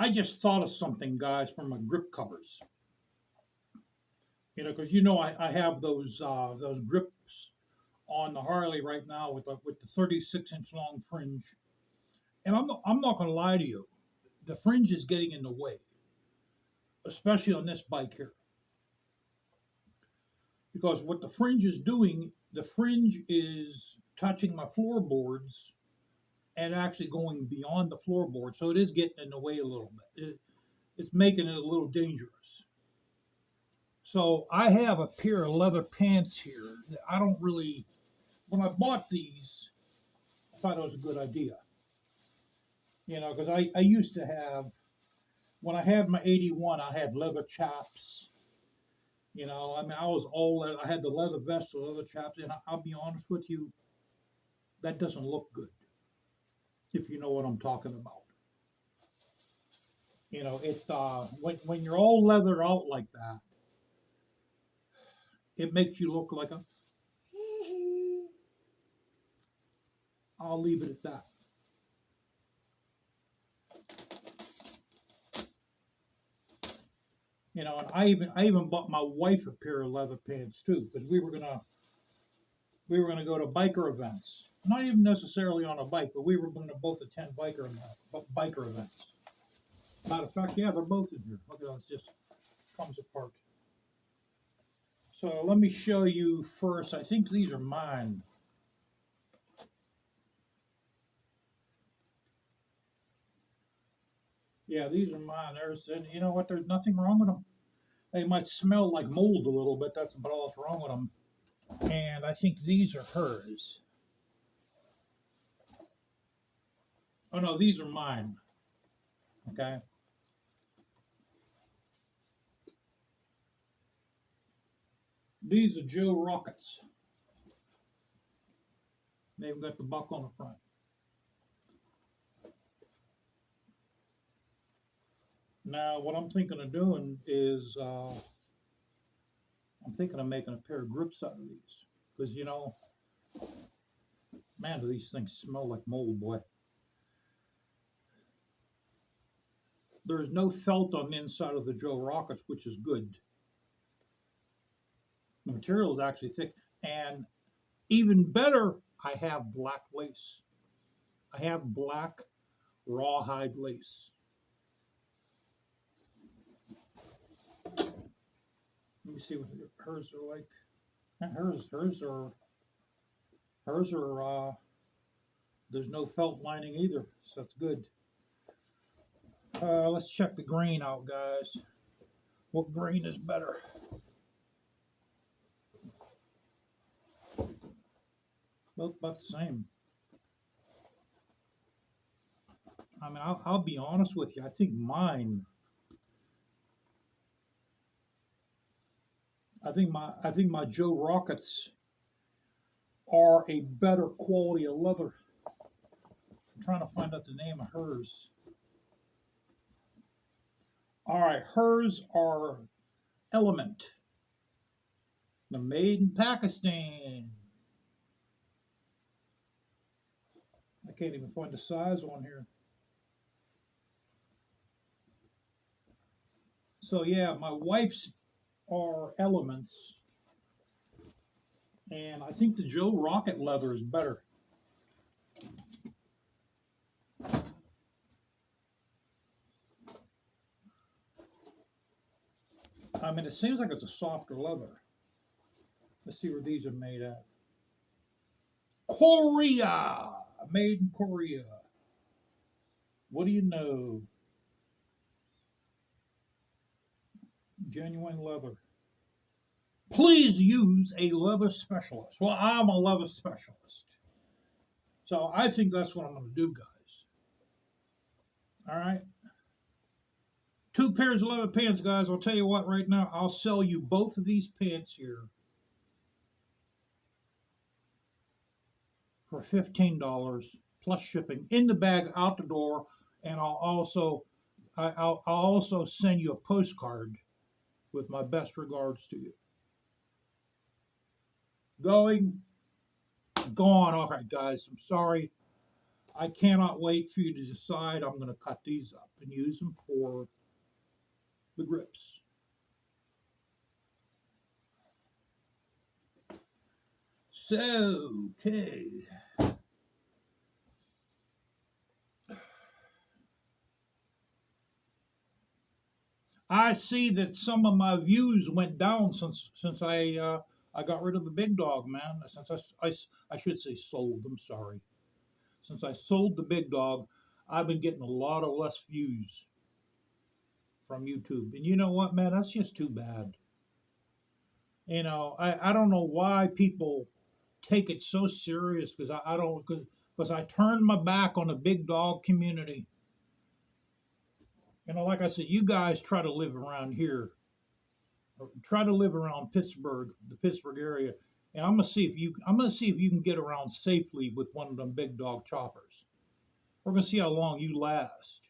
I just thought of something, guys, for my grip covers. Because I have those grips on the Harley right now with the 36-inch long fringe, and I'm not going to lie to you, the fringe is getting in the way, especially on this bike here, because what the fringe is doing, the fringe is touching my floorboards and actually going beyond the floorboard, so it is getting in the way a little bit. It's making it a little dangerous. So I have a pair of leather pants here that I don't really. When I bought these, I thought it was a good idea. Because I used to have, when I had my 81, I had leather chaps. I was all leather. I had the leather vest, the leather chaps, and I'll be honest with you, that doesn't look good, if you know what I'm talking about. When you're all leathered out like that, it makes you look like a. I'll leave it at that. And I even bought my wife a pair of leather pants too, because we were gonna go to biker events. Not even necessarily on a bike, but we were going to both attend biker events. Matter of fact, yeah, they're both in here. Look at that, it just comes apart. So let me show you first. I think these are mine. Yeah, these are mine. And you know what? There's nothing wrong with them. They might smell like mold a little bit. That's about all that's wrong with them. And I think these are hers. Oh no, these are mine. Okay. These are Joe Rockets. They've got the buck on the front. Now, what I'm thinking of doing is, I'm thinking of making a pair of grips out of these. Because, man, do these things smell like mold, boy. There's no felt on the inside of the Joe Rockets, which is good. The material is actually thick. And even better, I have black lace. I have black rawhide lace. Let me see what hers are like. And hers are. There's no felt lining either, so that's good. Let's check the grain out, guys. What grain is better? Both about the same. I mean, I'll be honest with you. I think mine. I think my Joe Rockets are a better quality of leather. I'm trying to find out the name of hers. All right, hers are Element. They're made in Pakistan. I can't even find the size on here. So yeah, my wife's are Elements, and I think the Joe Rocket leather is better. I mean, it seems like it's a softer leather. Let's see where these are made at. Korea! Made in Korea. What do you know? Genuine leather. Please use a leather specialist. Well, I'm a leather specialist. So I think that's what I'm going to do, guys. All right. 2 pairs of leather pants, guys. I'll tell you what, right now, I'll sell you both of these pants here for $15 plus shipping in the bag out the door, and I'll also send you a postcard with my best regards to you. Going, gone. All right, guys. I'm sorry. I cannot wait for you to decide. I'm going to cut these up and use them for the grips. So, okay. I see that some of my views went down since I got rid of the big dog, man. Since I should say sold. I'm sorry. Since I sold the big dog, I've been getting a lot of less views from YouTube. And you know what, man? That's just too bad. I don't know why people take it so serious because I don't because I turned my back on the big dog community. Like I said, you guys try to live around here, or try to live around Pittsburgh, the Pittsburgh area, and I'm gonna see if you can get around safely with one of them big dog choppers. We're gonna see how long you last.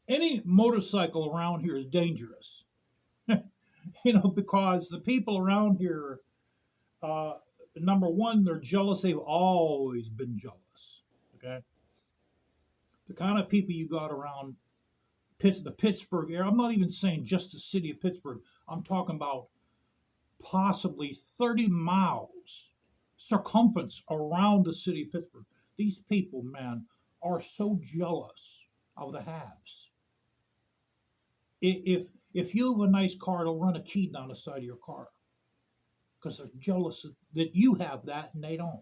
Any motorcycle around here is dangerous, because the people around here, uh, number one, they're jealous. They've always been jealous. Okay, the kind of people you got around the Pittsburgh area. I'm not even saying just the city of Pittsburgh. I'm talking about possibly 30 miles circumference around the city of Pittsburgh. These people, man, are so jealous of the haves. If you have a nice car, they'll run a key down the side of your car because they're jealous that you have that and they don't.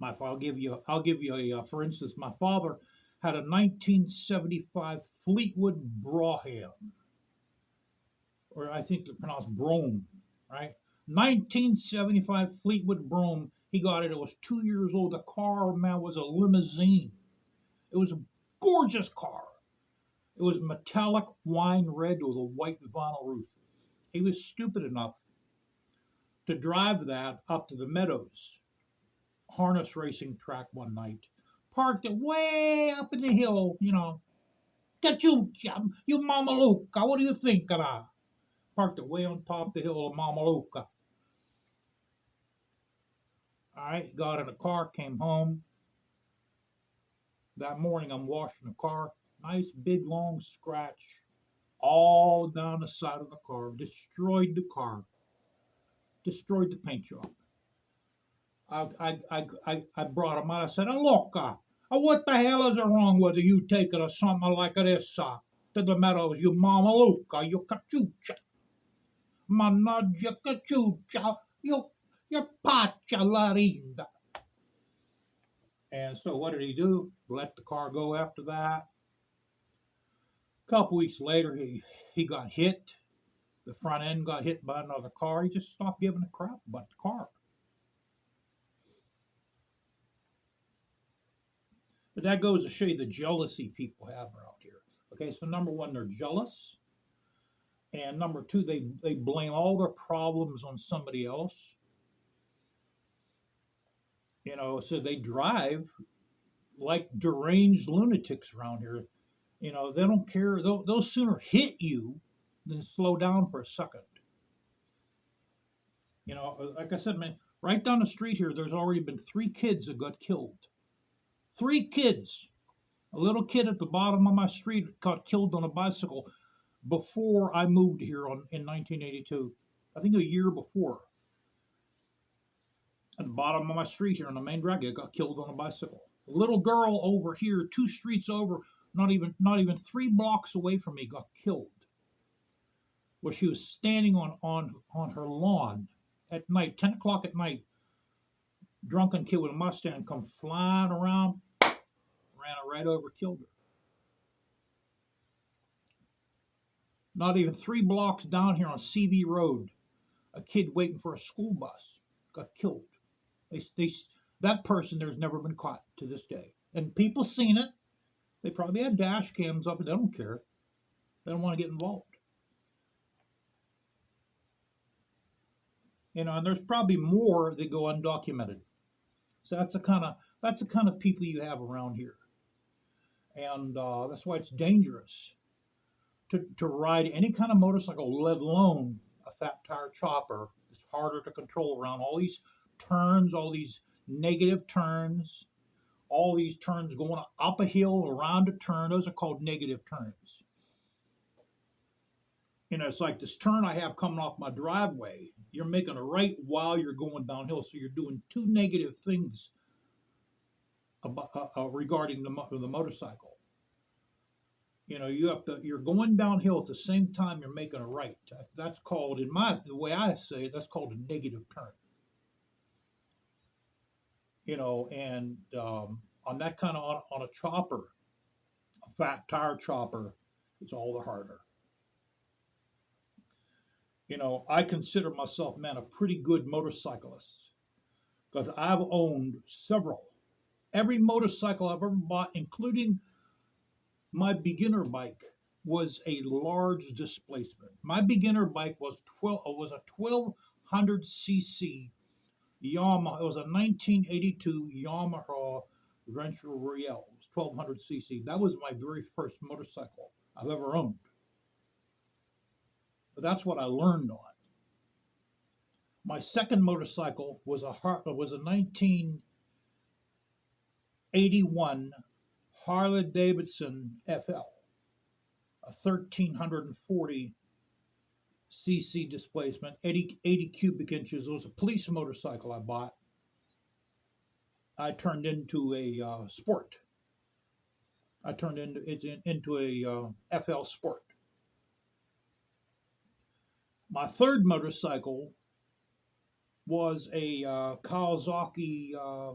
I'll give you a for instance. My father had a 1975 Fleetwood Brougham, or I think they're pronounced Brougham, right? 1975 Fleetwood Brougham. He got it. It was 2 years old. The car, man, was a limousine. It was a gorgeous car. It was metallic wine red with a white vinyl roof. He was stupid enough to drive that up to the Meadows harness racing track one night. Parked it way up in the hill. Get you, you Mama Luca. What do you think of that? Parked it way on top of the hill of Mama Luca. All right, got in the car, came home. That morning, I'm washing the car. Nice big long scratch all down the side of the car. Destroyed the car. Destroyed the paint job. I brought him out. I said, look, what the hell is wrong with you taking something like this to the Meadows, you Mama Luca, you cachucha. Managgia cachucha, you pacha larinda. And so what did he do? Let the car go after that. A couple weeks later, he got hit. The front end got hit by another car. He just stopped giving a crap about the car. But that goes to show you the jealousy people have around here. Okay, so number one, they're jealous. And number two, they blame all their problems on somebody else. So they drive like deranged lunatics around here. They don't care. They'll sooner hit you than slow down for a second. Like I said, man, right down the street here, there's already been 3 kids that got killed. 3 kids. A little kid at the bottom of my street got killed on a bicycle before I moved here in 1982. I think a year before. At the bottom of my street here on the main drag, got killed on a bicycle. A little girl over here, 2 streets over, not even 3 blocks away from me, got killed. Where she was standing on her lawn at night, 10 o'clock at night. Drunken kid with a Mustang come flying around, ran her right over, killed her. Not even 3 blocks down here on CV Road, a kid waiting for a school bus got killed. That person there's never been caught to this day. And people seen it. They probably had dash cams up, and they don't care. They don't want to get involved. And there's probably more that go undocumented. So that's the kind of people you have around here, and that's why it's dangerous to ride any kind of motorcycle, let alone a fat tire chopper. It's harder to control around all these turns, all these negative turns, all these turns going up a hill, around a turn. Those are called negative turns. It's like this turn I have coming off my driveway. You're making a right while you're going downhill, so you're doing two negative things about, regarding the motorcycle. You're going downhill at the same time you're making a right. That's called, the way I say it, that's called a negative turn. And on that kind of, on a chopper, a fat tire chopper, it's all the harder. I consider myself, man, a pretty good motorcyclist because I've owned several. Every motorcycle I've ever bought, including my beginner bike, was a large displacement. My beginner bike was a 1200 cc Yamaha. It was a 1982 Yamaha Venture Royale. It was 1200 cc. That was my very first motorcycle I've ever owned. But that's what I learned on. My second motorcycle was a 1981 Harley Davidson FL, a 1340 cc displacement, 80 cubic inches. It was a police motorcycle I bought. I turned into a sport. I turned into a FL Sport. My third motorcycle was a Kawasaki. I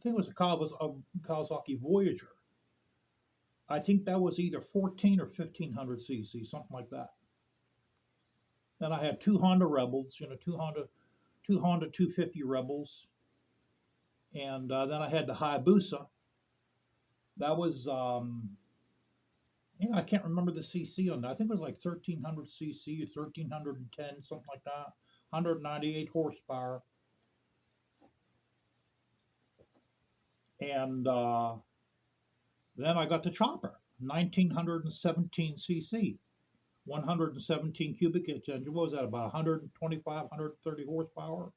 think it was a Kawasaki Voyager. I think that was either 14 or 1500 cc, something like that. Then I had two Honda Rebels, two Honda 250 Rebels, and then I had the Hayabusa. That was I can't remember the cc on that. I think it was like 1300 cc or 1310, something like that. 198 horsepower. And then I got the chopper, 1917 cc, 117 cubic inch engine. What was that, about 125, 130 horsepower?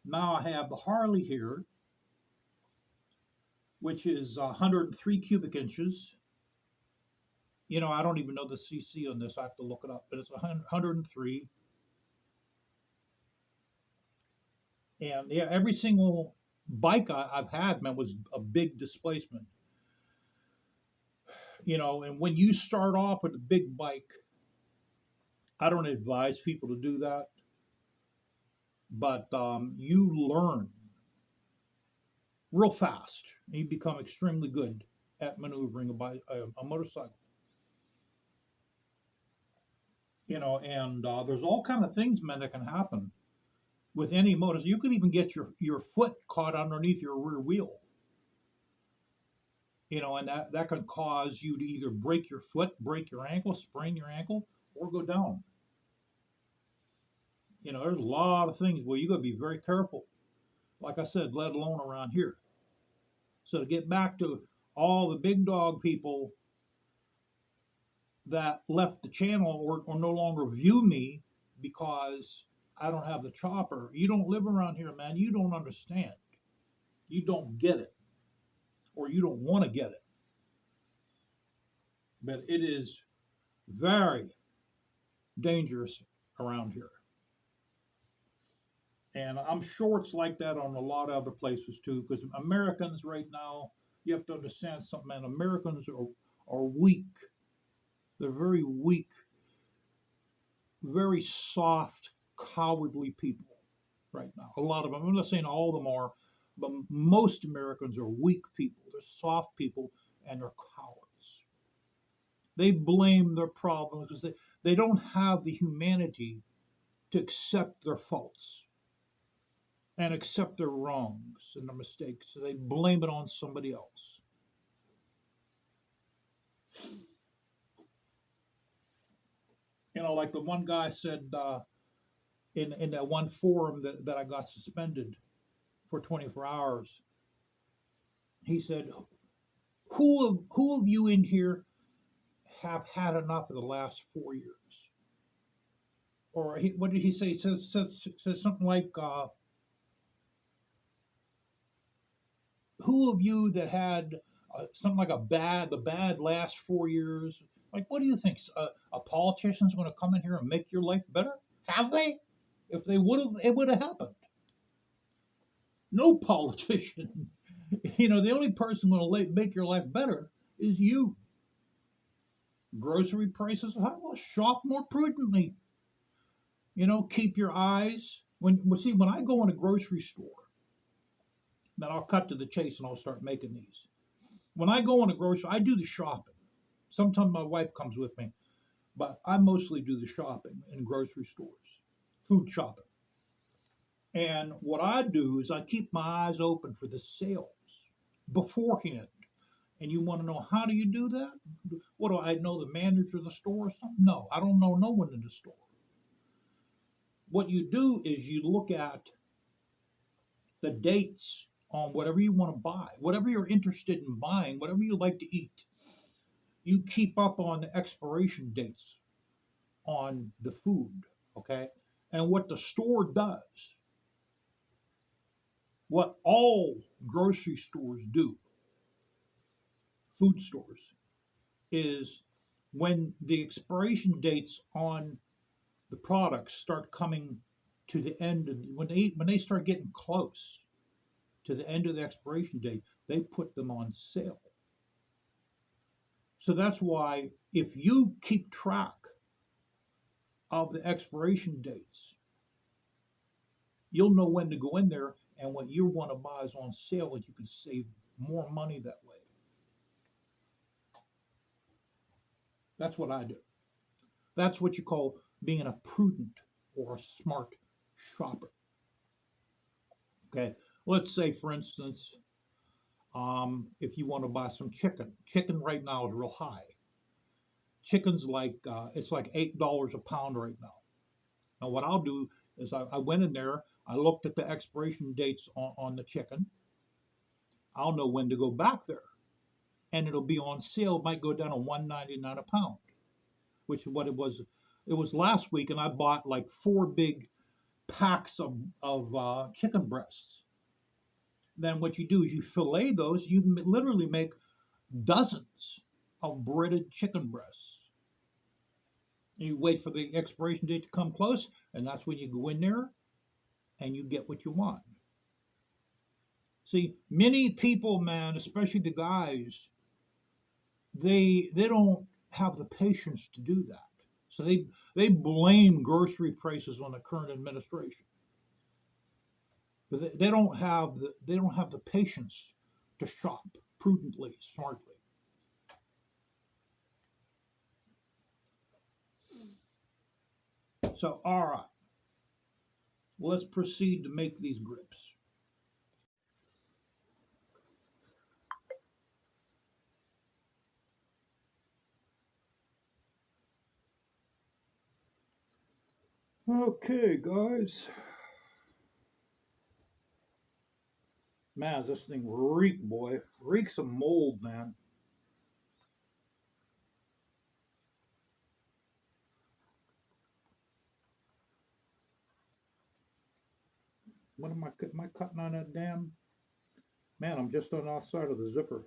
Now I have the Harley here, which is 103 cubic inches. I don't even know the cc on this. I have to look it up, but it's 103. And yeah, every single bike I've had, man, was a big displacement. And when you start off with a big bike, I don't advise people to do that, but you learn real fast. You become extremely good at maneuvering a motorcycle. And there's all kind of things, man, that can happen with any motor. You can even get your foot caught underneath your rear wheel. And that can cause you to either break your foot, break your ankle, sprain your ankle, or go down. There's a lot of things where you got to be very careful. Like I said, let alone around here. So to get back to all the big dog people that left the channel or no longer view me because I don't have the chopper. You don't live around here, man. You don't understand. You don't get it. Or you don't want to get it. But it is very dangerous around here. And I'm sure it's like that on a lot of other places too, because Americans right now, you have to understand something, man. Americans are weak. They're very weak, very soft, cowardly people right now. A lot of them, I'm not saying all of them are, but most Americans are weak people. They're soft people, and they're cowards. They blame their problems because they don't have the humanity to accept their faults and accept their wrongs and their mistakes. So they blame it on somebody else. Like the one guy said in that one forum that I got suspended for 24 hours, he said, who of you in here have had enough of the last 4 years? Or what did he say? He said something like, who of you that had something like the bad last 4 years? Like, what do you think? A politician's going to come in here and make your life better? Have they? If they would have, it would have happened. No politician. The only person going to make your life better is you. Grocery prices, well, shop more prudently. Keep your eyes. When I go in a grocery store, then I'll cut to the chase and I'll start making these. When I go in a grocery, I do the shopping. Sometimes my wife comes with me, but I mostly do the shopping in grocery stores, food shopping. And what I do is I keep my eyes open for the sales beforehand. And you want to know, how do you do that? What do I know, the manager of the store or something? No, I don't know no one in the store. What you do is you look at the dates on whatever you want to buy, whatever you're interested in buying, whatever you like to eat. You keep up on the expiration dates on the food, okay? And what the store does, what all grocery stores do, food stores, is when the expiration dates on the products start coming to the end, when they start getting close to the end of the expiration date, they put them on sale. So that's why if you keep track of the expiration dates, you'll know when to go in there, and what you want to buy is on sale, and you can save more money that way. That's what I do. That's what you call being a prudent or a smart shopper. Okay, let's say, for instance, if you want to buy some chicken right now is real high. Chicken's like it's like $8 a pound right now. Now, what I'll do is I went in there, I looked at the expiration dates on the chicken. I'll know when to go back there, and it'll be on sale. It might go down to $1.99 a pound, which is what it was. It was last week, and I bought like 4 big packs of chicken breasts. Then what you do is you fillet those. You literally make dozens of breaded chicken breasts. You wait for the expiration date to come close, and that's when you go in there and you get what you want. See, many people, man, especially the guys, they don't have the patience to do that. So they blame grocery prices on the current administration. But they don't have the patience to shop prudently, smartly. So, all right, let's proceed to make these grips. Okay, guys. Man, does this thing reek, boy. Reeks of mold, man. What am I cutting on that damn? Man, I'm just on the outside of the zipper.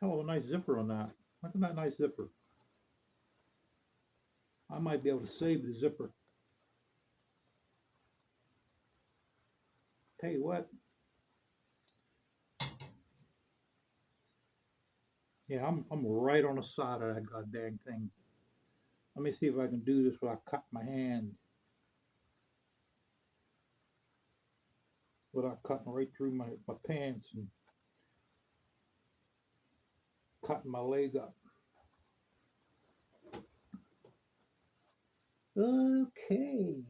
Hell of a nice zipper on that. Look at that nice zipper. I might be able to save the zipper. Tell you what. Yeah, I'm right on the side of that goddamn thing. Let me see if I can do this without cutting my hand. Without cutting right through my pants and cutting my leg up. Okay.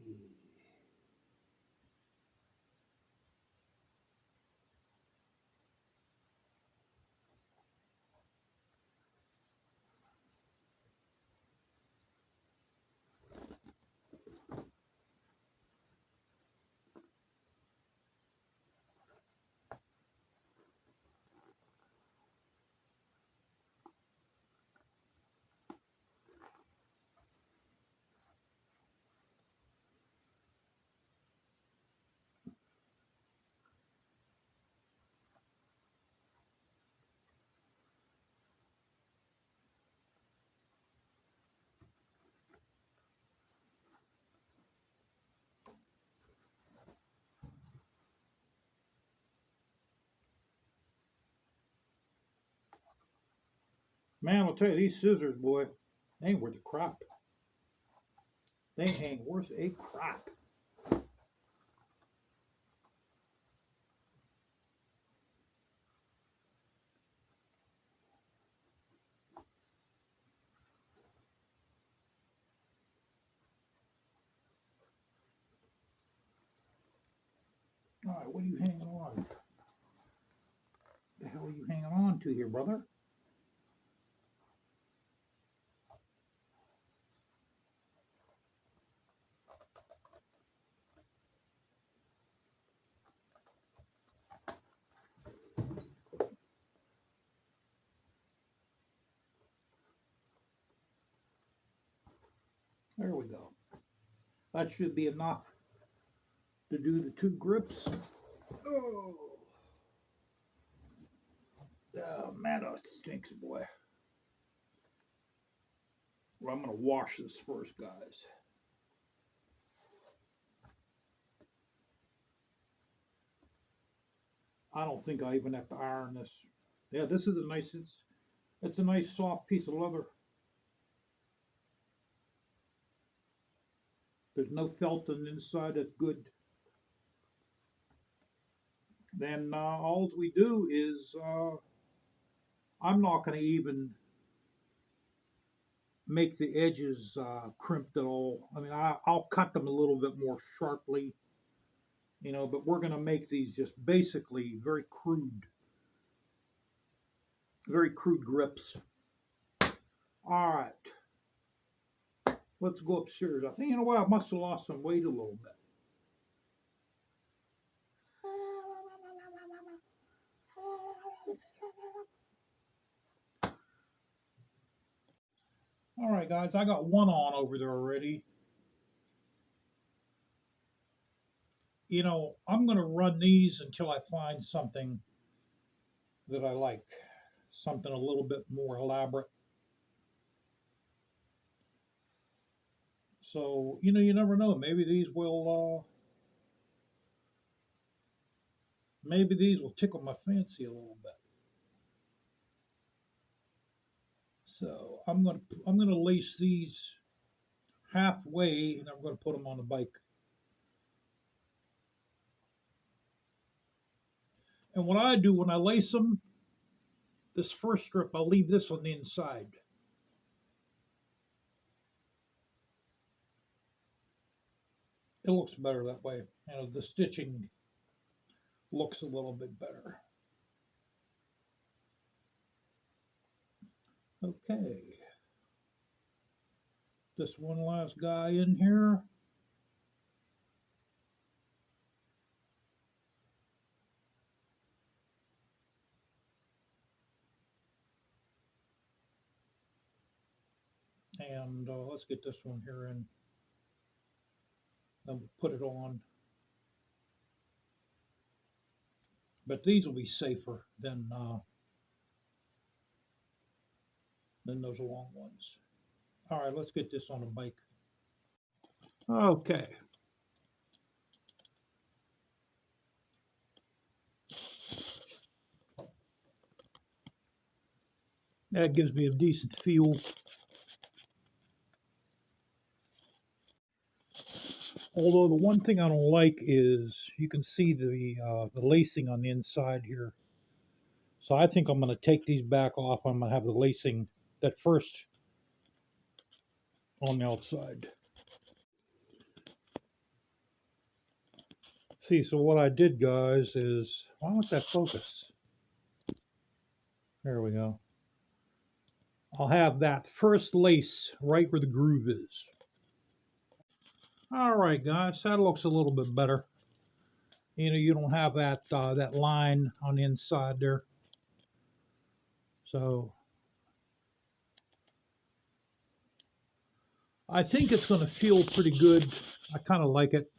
Man, I'll tell you, these scissors, boy, they ain't worth a crap. They ain't worth a crap. All right, what are you hanging on? The hell are you hanging on to here, brother? There we go. That should be enough to do the two grips. Oh, man, that stinks, boy. Well, I'm going to wash this first, guys. I don't think I even have to iron this. Yeah, this is a nice, it's a nice soft piece of leather. There's no felt on the inside, that's good. Then all we do is, I'm not going to even make the edges crimped at all. I mean, I'll cut them a little bit more sharply, but we're going to make these just basically very crude grips. All right, let's go upstairs. I think, you know what, I must have lost some weight a little bit. All right, guys, I got one on over there already. I'm going to run these until I find something that I like, something a little bit more elaborate. So, you never know. Maybe these will tickle my fancy a little bit. So I'm gonna lace these halfway, and I'm gonna put them on the bike. And what I do when I lace them, this first strip, I'll leave this on the inside. It looks better that way. The stitching looks a little bit better. Okay. Just one last guy in here. And let's get this one here in. Then we'll put it on. But these will be safer than those long ones. All right, let's get this on a bike. Okay. That gives me a decent feel. Although the one thing I don't like is you can see the lacing on the inside here. So I think I'm going to take these back off. I'm going to have the lacing that first on the outside. See, so what I did, guys, is why won't that focus? There we go. I'll have that first lace right where the groove is. All right, guys, that looks a little bit better. You don't have that that line on the inside there. So I think it's going to feel pretty good. I kind of like it.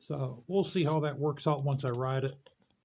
So we'll see how that works out once I ride it.